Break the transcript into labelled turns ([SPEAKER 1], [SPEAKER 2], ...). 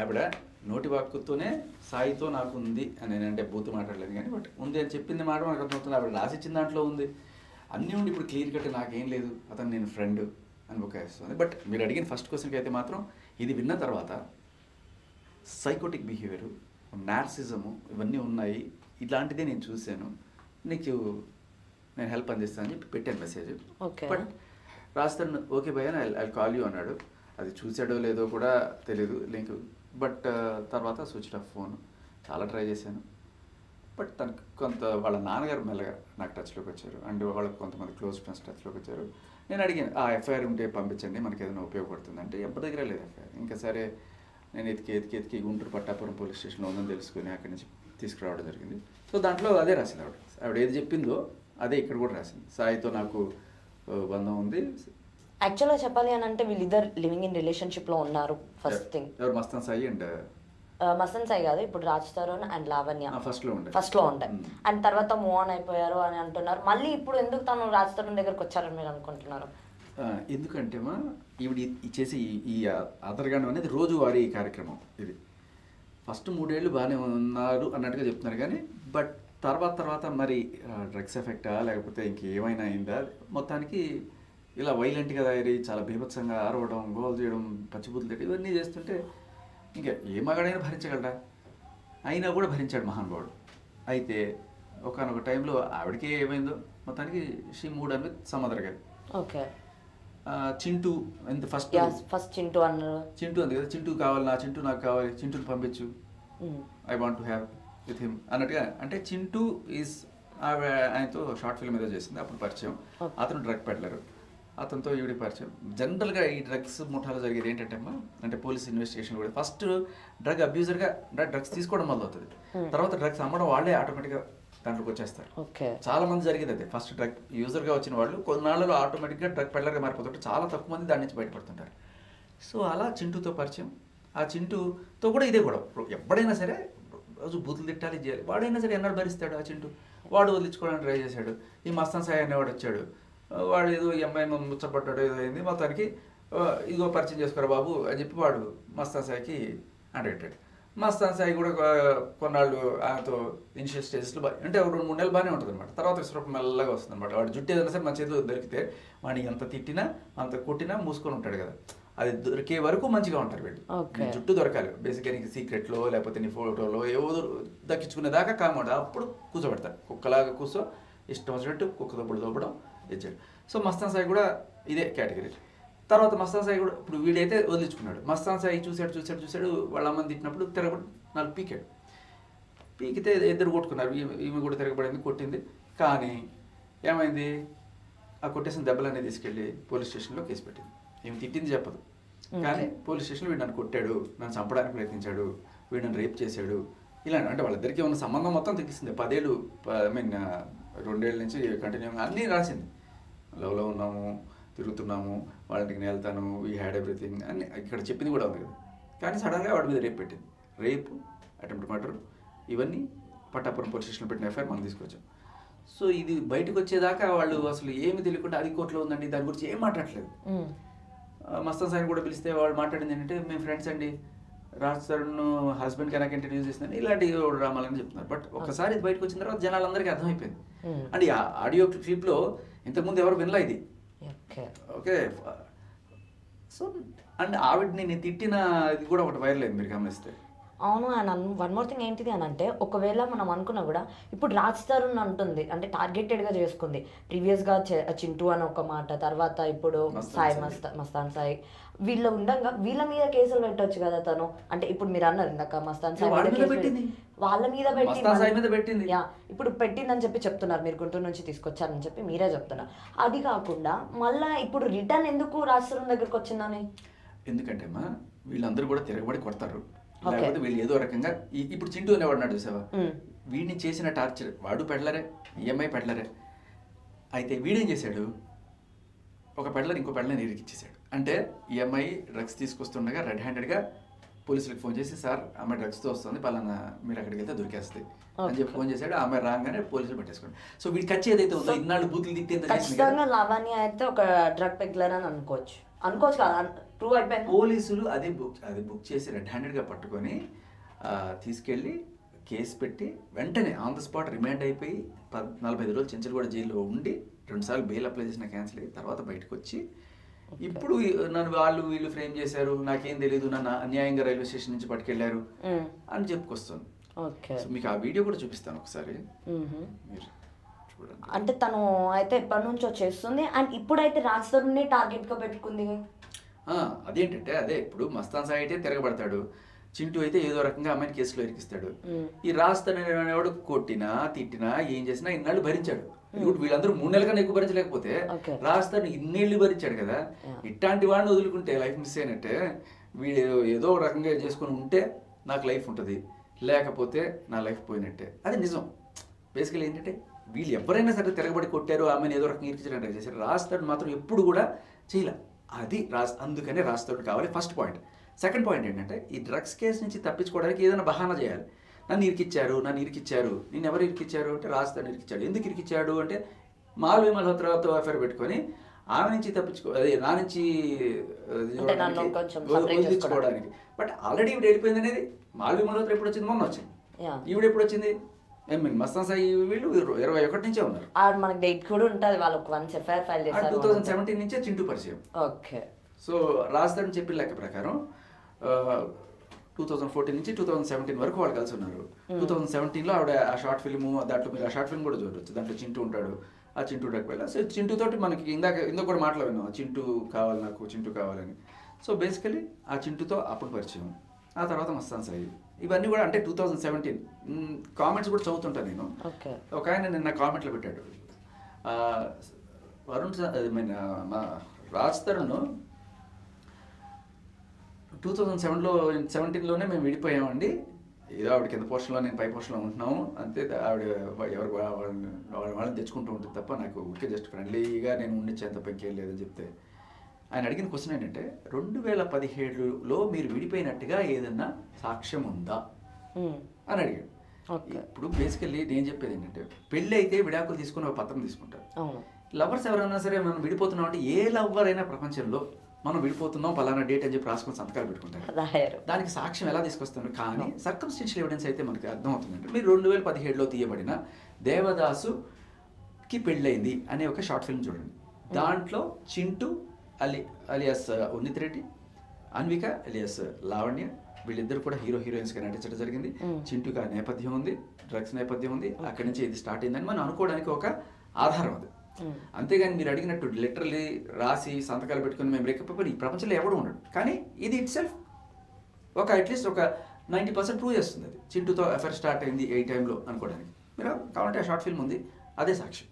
[SPEAKER 1] ఆవిడ నోటి వాక్కుతోనే సాయితో నాకు ఉంది అని నేనంటే బూతు మాట్లాడలేదు కానీ బట్ ఉంది అని చెప్పింది మాట మనకు అర్థమవుతుంది. ఆవిడ రాసిచ్చిన దాంట్లో ఉంది అన్నీ ఉండి ఇప్పుడు క్లియర్ కట్ నాకేం లేదు అతను నేను ఫ్రెండ్ అని బుకాయిస్తుంది. బట్ మీరు అడిగిన ఫస్ట్ క్వశ్చన్కి అయితే మాత్రం ఇది విన్న తర్వాత సైకోటిక్ బిహేవియరు, నార్సిజము ఇవన్నీ ఉన్నాయి, ఇలాంటిదే నేను చూశాను, నీకు నేను హెల్ప్ అందిస్తానని చెప్పి పెట్టాను మెసేజ్. బట్ రాస్తాను ఓకే భయ్య ఐ కాల్ యూ అన్నాడు. అది చూసాడో లేదో కూడా తెలియదు లింక్. బట్ తర్వాత స్విచ్ ఆఫ్ ఫోన్. చాలా ట్రై చేశాను. బట్ తనకు కొంత వాళ్ళ నాన్నగారు మెల్లగా నాకు టచ్లోకి వచ్చారు అండ్ వాళ్ళకి కొంతమంది క్లోజ్ ఫ్రెండ్స్ టచ్లోకి వచ్చారు. నేను అడిగాను ఆ ఎఫ్ఐఆర్ ఉంటే పంపించండి మనకి ఏదైనా ఉపయోగపడుతుంది అంటే ఎవరి దగ్గర లేదు ఎఫ్ఐఆర్. ఇంకా సరే నేను ఎతికి గుంటూరు పట్టాపురం పోలీస్ స్టేషన్లో ఉందని తెలుసుకుని అక్కడి నుంచి తీసుకురావడం జరిగింది. సో దాంట్లో అదే రాసింది ఆవిడ ఏది చెప్పిందో అదే ఇక్కడ కూడా రాసింది. సాయితో నాకు బంధం ఉంది.
[SPEAKER 2] యాక్చువల్గా చెప్పాలి అని అంటే వీళ్ళిద్దరు లివింగ్ ఇన్ రిలేషన్షిప్లో ఉన్నారు. ఫస్ట్ థింగ్
[SPEAKER 1] ఎవరు మస్తాన్ సాయి అండ్
[SPEAKER 2] మస్తాన్ సాయి కాదు, ఇప్పుడు రాజ్ తరుణ్ అండ్ లావణ్య ఫస్ట్లో ఉంటాయి అండ్ తర్వాత మూవ్ ఆన్ అయిపోయారు అని అంటున్నారు. మళ్ళీ ఇప్పుడు ఎందుకు తను రాజ్ తరుణ్ దగ్గరకు వచ్చారని మీరు అనుకుంటున్నారు?
[SPEAKER 1] ఎందుకంటే ఈవిడ చేసి ఈ ఆధారగణం అనేది రోజువారీ కార్యక్రమం. ఇది ఫస్ట్ 3 ఏళ్ళు బాగానే ఉన్నారు అన్నట్టుగా చెప్తున్నారు కానీ బట్ తర్వాత మరి డ్రగ్స్ ఎఫెక్టా లేకపోతే ఇంకేమైనా అయిందా మొత్తానికి ఇలా వైలెంట్గా తయారీ చాలా బీభత్సంగా ఆరవడం, గోల్ చేయడం, పచ్చిబూతులు తిట్టి ఇవన్నీ చేస్తుంటే ఇంకా ఏ మగాడైనా భరించగలరా? అయినా కూడా భరించాడు మహానుభావుడు. అయితే ఒకనొక టైంలో ఆవిడకే ఏమైందో మొత్తానికి షీ మూడ్ అని సమ్ గారు.
[SPEAKER 2] ఓకే
[SPEAKER 1] చింటూ ఎంత ఫస్ట్
[SPEAKER 2] చింటూ అన్నారు.
[SPEAKER 1] చింటూ అంది కదా, చింటూ కావాలి నా చింటూ నాకు కావాలి, చింటూని పంపించు, I want to have with him అన్నట్టుగా. అంటే చింటూ ఈజ్ ఆయనతో షార్ట్ ఫిల్మ్ ఏదో చేసింది అప్పుడు పరిచయం. అతను డ్రగ్ పెడ్లరు, అతనితో ఈవిడి పరిచయం. జనరల్గా ఈ డ్రగ్స్ ముఠాలో జరిగేది ఏంటంటే అంటే పోలీస్ ఇన్వెస్టిగేషన్ కూడా ఫస్ట్ డ్రగ్ అబ్యూజర్గా డ్రగ్స్ తీసుకోవడం వల్ల అవుతుంది. తర్వాత డ్రగ్స్ అమ్మడం వాళ్ళే ఆటోమేటిక్గా దాంట్లోకి వచ్చేస్తారు. చాలా మంది జరిగేది అదే. ఫస్ట్ డ్రగ్ యూజర్గా వచ్చిన వాళ్ళు కొన్నాళ్ళలో ఆటోమేటిక్గా డ్రగ్ పెడ్లర్గా మారిపోతుంటే చాలా తక్కువ మంది దాని నుంచి బయటపడుతుంటారు. సో అలా చింటూతో పరిచయం. ఆ చింటూతో కూడా ఇదే కూడా ఎప్పుడైనా సరే రోజు బూతులు తిట్టాలి చేయాలి. వాడైనా సరే ఎన్నాడు భరిస్తాడు ఆ చింటూ. వాడు వదిలించుకోవడానికి ట్రై చేశాడు. ఈ మస్తాన్ సాయి అనేవాడు వచ్చాడు, వాడు ఏదో ఈ అమ్మాయి ముచ్చపడ్డాడు, ఏదో అయింది, మొత్తానికి ఇదిగో పరిచయం చేసుకోరా బాబు అని చెప్పి వాడు మస్తాన్ సాయికి అంటెట్టాడు. మస్తాన్ సాయి కూడా కొన్నాళ్ళు ఆయనతో ఇనిషియల్ స్టేజెస్లో అంటే 2-3 నెలలు బాగానే ఉంటుంది అనమాట. తర్వాత విశ్వరూపం మెల్లగా వస్తుంది అనమాట. వాడు జుట్టు ఏదైనా సరే మన చేతిలో దొరికితే వాడిని ఎంత తిట్టినా అంత కొట్టినా మూసుకొని ఉంటాడు కదా, అది దొరికే వరకు మంచిగా ఉంటారు వీళ్ళు. జుట్టు దొరకాలి బేసిక్గా, నీకు సీక్రెట్లో లేకపోతే నీ ఫోటోలో ఏవో దక్కించుకునేదాకా కామాట అప్పుడు కూర్చోబెడతారు. కుక్కలాగా కూర్చో ఇష్టం వచ్చినట్టు కుక్క దొబ్బడు దొబ్బడం ఇచ్చాడు. సో మస్తాన్ సాయి కూడా ఇదే కేటగిరీ. తర్వాత మస్తాన్ సాయి కూడా ఇప్పుడు వీడైతే వదిలించుకున్నాడు. మస్తాన్ సాయి చూశాడు వాళ్ళ అమ్మని తిట్టినప్పుడు తిరగబడి 4 పీకాడు. పీకితే ఇద్దరు కొట్టుకున్నారు. ఈమె కూడా తిరగబడింది, కొట్టింది. కానీ ఏమైంది, ఆ కొట్టేసిన దెబ్బలన్నీ తీసుకెళ్ళి పోలీస్ స్టేషన్లో కేసు పెట్టింది. ఈమె తిట్టింది చెప్పదు కానీ పోలీస్ స్టేషన్లో వీడు నన్ను కొట్టాడు, నన్ను చంపడానికి ప్రయత్నించాడు, వీడు నన్ను రేప్ చేశాడు ఇలా అంటే వాళ్ళిద్దరికీ ఉన్న సంబంధం మొత్తం తెగిస్తుంది. 10 ఏళ్ళు 2 ఏళ్ళ నుంచి కంటిన్యూ అన్నీ రాసింది. లవ్లో ఉన్నాము, తిరుగుతున్నాము, వాళ్ళకి నేను వెళ్తాను, వీ హ్యాడ్ ఎవ్రీథింగ్ అని ఇక్కడ చెప్పింది కూడా ఉంది కదా. కానీ సడన్గా వాడి మీద రేప్ పెట్టింది. రేపు, అటెంప్ట్ మర్డర్ ఇవన్నీ పట్టాపురం పోలీస్ స్టేషన్లో పెట్టిన ఎఫ్ఐఆర్ మనం తీసుకొచ్చాం. సో ఇది బయటకు వచ్చేదాకా వాళ్ళు అసలు ఏమి తెలియకుండా అది కోర్టులో ఉందండి దాని గురించి ఏం మాట్లాడలేదు. మస్తాన్ సాయిని కూడా పిలిస్తే వాళ్ళు మాట్లాడింది ఏంటంటే మేము ఫ్రెండ్స్ అండి, రాజ్ తరుణ్ హస్బెండ్ కి నాకు ఇంట్రడ్యూస్ చేసిందని ఇలాంటి డ్రామాలని చెప్తున్నారు. బట్ ఒకసారి ఇది బయటకు వచ్చిన తర్వాత జనాలందరికీ అర్థమైపోయింది. అండ్ ఈ ఆడియో క్లిప్లో ఇంతకుముందు ఎవరు వినలా ఇది. ఓకే సో అండ్ ఆవిడని నేను తిట్టిన ఇది కూడా ఒకటి వైరల్ అయింది మీరు గమనిస్తే.
[SPEAKER 2] అవును. అండ్ 1 మోర్ థింగ్ ఏంటిది అని అంటే ఒకవేళ మనం అనుకున్నా కూడా ఇప్పుడు రాజ్ తరుణ్ అంటుంది అంటే టార్గెటెడ్గా చేసుకుంది. ప్రీవియస్గా చింటూ అని ఒక మాట, తర్వాత ఇప్పుడు సాయి మస్తాన్ సాయి వీళ్ళు ఉండగా వీళ్ళ మీద కేసులు పెట్టవచ్చు కదా తను. అంటే ఇప్పుడు మీరు అన్నారు ఇందాక మస్తాన్ సాయి వాళ్ళ మీద పెట్టింది. ఇప్పుడు పెట్టిందని చెప్పి చెప్తున్నారు, మీరు గుంటూరు నుంచి తీసుకొచ్చారని చెప్పి మీరే చెప్తున్నారు. అది కాకుండా మళ్ళీ ఇప్పుడు రిటర్న్ ఎందుకు రాజ్ తరుణ్ దగ్గరకు వచ్చిందని?
[SPEAKER 1] ఎందుకంటే అమ్మా వీళ్ళందరూ కూడా తిరగబడి కొడతారు, లేకపోతే వీళ్ళు ఏదో రకంగా ఇప్పుడు చింటూ అనేవాడు నాడు చూసావా, వీడిని చేసిన టార్చర్ వాడు పెడలరే, ఈఎంఐ పెడలరే. అయితే వీడేం చేశాడు, ఒక పెడలర్ ఇంకో పెడలని ఇరికిచ్చేసాడు. అంటే ఈఎంఐ డ్రగ్స్ తీసుకొస్తుండగా రెడ్ హ్యాండెడ్గా పోలీసులకు ఫోన్ చేసి సార్ ఆమె డ్రగ్స్తో వస్తుంది పలానా మీరు అక్కడికి వెళ్తే దొరికేస్తుంది అని చెప్పి ఫోన్ చేశాడు. ఆమె రాగానే పోలీసులు పట్టేసుకోండి. సో వీడి ఖర్చు ఏదైతే ఉందో ఇన్నాళ్ళు బూతులు తిట్టేంత
[SPEAKER 2] ఖచ్చితంగా లావణ్య అయితే ఒక డ్రగ్ పెగ్లర్ అని అనుకోవచ్చు కదా. ప్రూవ్ అయిపోయింది.
[SPEAKER 1] పోలీసులు అది బుక్ చేసి రెడ్ హ్యాండెడ్గా పట్టుకొని తీసుకెళ్ళి కేసు పెట్టి వెంటనే ఆన్ ద స్పాట్ రిమాండ్ అయిపోయి 45 రోజులు చెంచల్గూడ జైల్లో ఉండి 2 సార్లు బెయిల్ అప్లై చేసిన క్యాన్సిల్ అయ్యి తర్వాత బయటకు వచ్చి ఇప్పుడు నన్ను వీళ్ళు ఫ్రేమ్ చేశారు, నాకేం తెలియదు, నన్ను అన్యాయంగా రైల్వే స్టేషన్ నుంచి పట్టుకెళ్లారు అని చెప్పుకొస్తుంది. సో మీకు ఆ వీడియో కూడా చూపిస్తాను ఒకసారి, మీరు చూడండి.
[SPEAKER 2] అంటే తను అయితే ఎప్పటి నుంచో చేస్తుంది అండ్ ఇప్పుడైతే రాజ్ తరుణ్ని టార్గెట్ గా పెట్టుకుంది.
[SPEAKER 1] అదేంటంటే అదే ఇప్పుడు మస్తాన్ సాయి అయితే తిరగబడతాడు, చింటూ అయితే ఏదో రకంగా అమ్మాయిని కేసులో ఇరికిస్తాడు. ఈ రాజ్ తరుణ్ ఎవడు కొట్టినా తిట్టినా ఏం చేసినా ఇన్నాళ్ళు భరించాడు. ఇప్పుడు వీళ్ళందరూ 3 నెలల కన్నా ఎక్కువ భరించలేకపోతే రాజ్ తరుణ్ ఇన్నేళ్ళు భరించాడు కదా. ఇట్లాంటి వాడిని వదులుకుంటే లైఫ్ మిస్ అయినట్టే. వీడు ఏదో రకంగా చేసుకుని ఉంటే నాకు లైఫ్ ఉంటుంది, లేకపోతే నా లైఫ్ పోయినట్టే. అది నిజం. బేసికలీ ఏంటంటే వీళ్ళు ఎవరైనా సరే తిరగబడి కొట్టారు, ఆమెను ఏదో రకంగా ఇరికించడం ట్రై చేశారు. రాజ్ తరుణ్ మాత్రం ఎప్పుడు కూడా చేయలే. అది అందుకనే రాజ్ తరుణ్ కావాలి ఫస్ట్ పాయింట్. సెకండ్ పాయింట్ ఏంటంటే ఈ డ్రగ్స్ కేసు నుంచి తప్పించుకోవడానికి ఏదైనా బహానా చేయాలి. నన్ను ఇరికిచ్చారు, నేను ఎవరు ఇరికిచ్చారు అంటే రాజ్ తరుణ్ ఇరికిచ్చాడు. ఎందుకు ఇరికిచ్చాడు అంటే మాల్వి మల్హోత్రాతో అఫేర్ పెట్టుకొని ఆమె నుంచి అదే నా నుంచి వదిలించుకోవడానికి. బట్ ఆల్రెడీ ఇప్పుడు వెళ్ళిపోయింది అనేది. మాల్వి మల్హోత్రా ఎప్పుడు వచ్చింది? మొన్న వచ్చింది. ఈవిడ ఎప్పుడు వచ్చింది? మస్తాన్ సాయి వీళ్ళు 21 నుంచే ఉన్నారు.
[SPEAKER 2] మనకి డేట్ కూడా ఉంటుంది, వాళ్ళు వన్స్ ఎఫ్ఐఆర్ ఫైల్ చేశారు.
[SPEAKER 1] 2017 నుంచే చింటూ పరిచయం.
[SPEAKER 2] ఓకే.
[SPEAKER 1] సో రాజ్ తరుణ్ చెప్పిన లెక్క ప్రకారం 2014 నుంచి 2017 వరకు వాళ్ళు కలిసి ఉన్నారు. 2017లో ఆవిడ ఆ షార్ట్ ఫిల్మ్, దాంట్లో మీరు ఆ షార్ట్ ఫిల్మ్ కూడా చూడవచ్చు. దాంట్లో చింటూ ఉంటాడు. ఆ చింటూ డక్ వెళ్ళా. సో చింటూ తోటి మనకి ఇందాక కూడా మాట్లాడినాం, చింటూ కావాలి నాకు, చింటూ కావాలని. సో బేసికలీ ఆ చింటూతో అప్పుడు పరిచయం. ఆ తర్వాత మస్తాన్ సాయి. ఇవన్నీ కూడా అంటే 2017 కామెంట్స్ కూడా చదువుతుంటాను నేను. ఒక ఆయన నిన్న కామెంట్లో పెట్టాడు, వరుణ్ రాజ్ తరుణ్ 2017లోనే మేము విడిపోయామండి, ఏదో ఆవిడ కింద పోర్షన్లో నేను పై పోర్షన్లో ఉంటున్నాము అంతే, ఆవిడ ఎవరు వాళ్ళని తెచ్చుకుంటూ ఉంటుంది తప్ప నాకు ఊరికే జస్ట్ ఫ్రెండ్లీగా నేను ఉండిచ్చాను తప్ప ఇంకేం లేదని చెప్తే, ఆయన అడిగిన క్వశ్చన్ ఏంటంటే 2017లో మీరు విడిపోయినట్టుగా ఏదన్నా సాక్ష్యం ఉందా అని అడిగాడు. ఇప్పుడు బేసికల్లీ నేను చెప్పేది ఏంటంటే పెళ్ళి అయితే విడాకులు తీసుకుని ఒక పత్రం తీసుకుంటారు. లవర్స్ ఎవరైనా సరే మనం విడిపోతున్నాం అంటే ఏ లవర్ అయినా ప్రపంచంలో మనం విడిపోతున్నాం పలానా డేట్ అని చెప్పి రాసుకొని సంతకాలు పెట్టుకుంటారు. దానికి సాక్ష్యం ఎలా తీసుకొస్తున్నారు? కానీ సర్కమ్స్టెన్షియల్ ఎవిడెన్స్ అయితే మనకి అర్థమవుతుందంటే మీరు 2017లో తీయబడిన దేవదాసుకి పెళ్ళయింది అనే ఒక షార్ట్ ఫిల్మ్ చూడండి. దాంట్లో చింటూ అలియాస్ ఉన్నిత్ రెడ్డి, అన్విక అలియాస్ లావణ్య, వీళ్ళిద్దరు కూడా హీరోయిన్స్గా నటించడం జరిగింది. చింటూకి ఆ నేపథ్యం ఉంది, డ్రగ్స్ నేపథ్యం ఉంది, అక్కడి నుంచి ఇది స్టార్ట్ అయిందని మనం అనుకోవడానికి ఒక ఆధారం అది. అంతేగాని మీరు అడిగినట్టు లిటరల్లీ రాసి సంతకాలు పెట్టుకుని మేము బ్రేకప్ ఈ ప్రపంచంలో ఎవడు ఉండడు. కానీ ఇది ఇట్ సెల్ఫ్ అట్లీస్ట్ ఒక 90% ప్రూవ్ చేస్తుంది. అది చింటూతో అఫేర్ స్టార్ట్ అయింది ఈ టైంలో అనుకోవడానికి. మీరు కావాలంటే ఆ షార్ట్ ఫిల్మ్ ఉంది, అదే సాక్ష్యం.